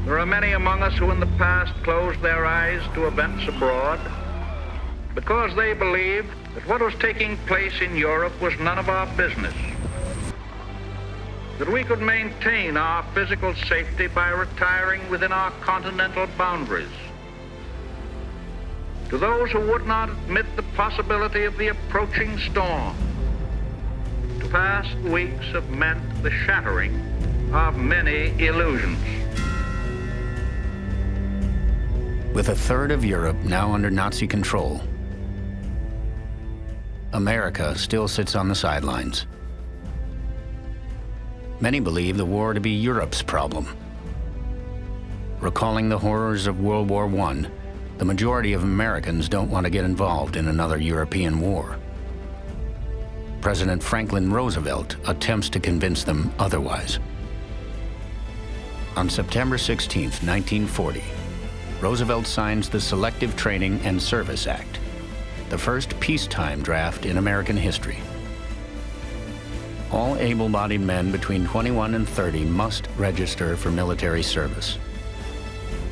There are many among us who in the past closed their eyes to events abroad because they believed that what was taking place in Europe was none of our business, that we could maintain our physical safety by retiring within our continental boundaries. To those who would not admit the possibility of the approaching storm, the past weeks have meant the shattering of many illusions. With a third of Europe now under Nazi control, America still sits on the sidelines. Many believe the war to be Europe's problem. Recalling the horrors of World War I, the majority of Americans don't want to get involved in another European war. President Franklin Roosevelt attempts to convince them otherwise. On September 16, 1940, Roosevelt signs the Selective Training and Service Act, the first peacetime draft in American history. All able-bodied men between 21 and 30 must register for military service.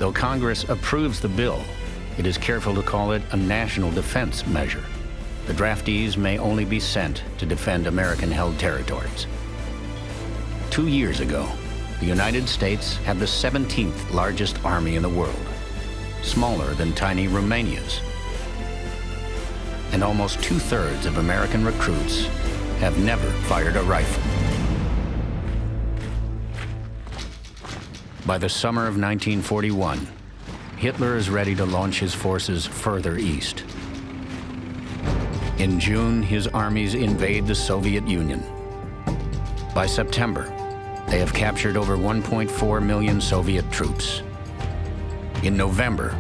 Though Congress approves the bill, it is careful to call it a national defense measure. The draftees may only be sent to defend American-held territories. 2 years ago, the United States had the 17th largest army in the world, smaller than tiny Romania's. And almost 2/3 of American recruits have never fired a rifle. By the summer of 1941, Hitler is ready to launch his forces further east. In June, his armies invade the Soviet Union. By September, they have captured over 1.4 million Soviet troops. In November,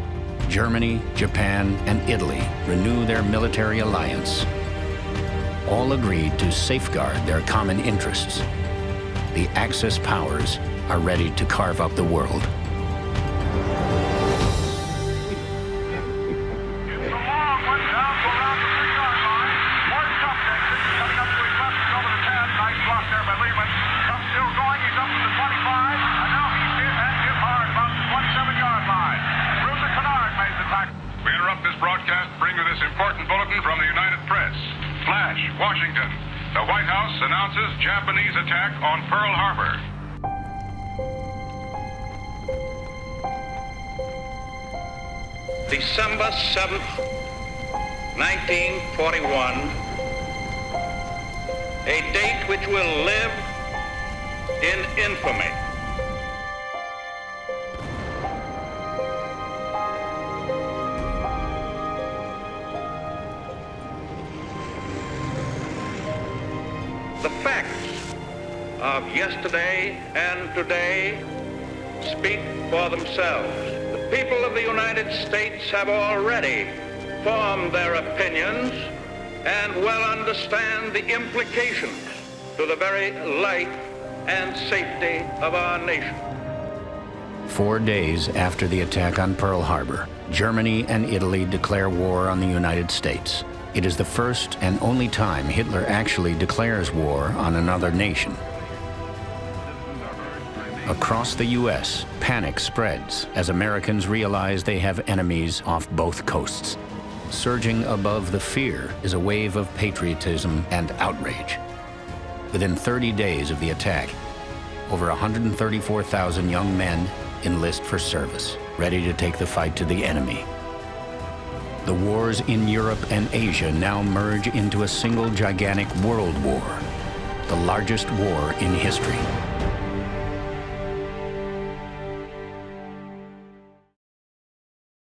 Germany, Japan, and Italy renew their military alliance. All agreed to safeguard their common interests. The Axis powers are ready to carve up the world. Washington. The White House announces Japanese attack on Pearl Harbor. December 7th, 1941, a date which will live in infamy. The facts of yesterday and today speak for themselves. The people of the United States have already formed their opinions and well understand the implications to the very life and safety of our nation. 4 days after the attack on Pearl Harbor, Germany and Italy declare war on the United States. It is the first and only time Hitler actually declares war on another nation. Across the U.S., panic spreads as Americans realize they have enemies off both coasts. Surging above the fear is a wave of patriotism and outrage. Within 30 days of the attack, over 134,000 young men enlist for service, ready to take the fight to the enemy. The wars in Europe and Asia now merge into a single gigantic world war, the largest war in history.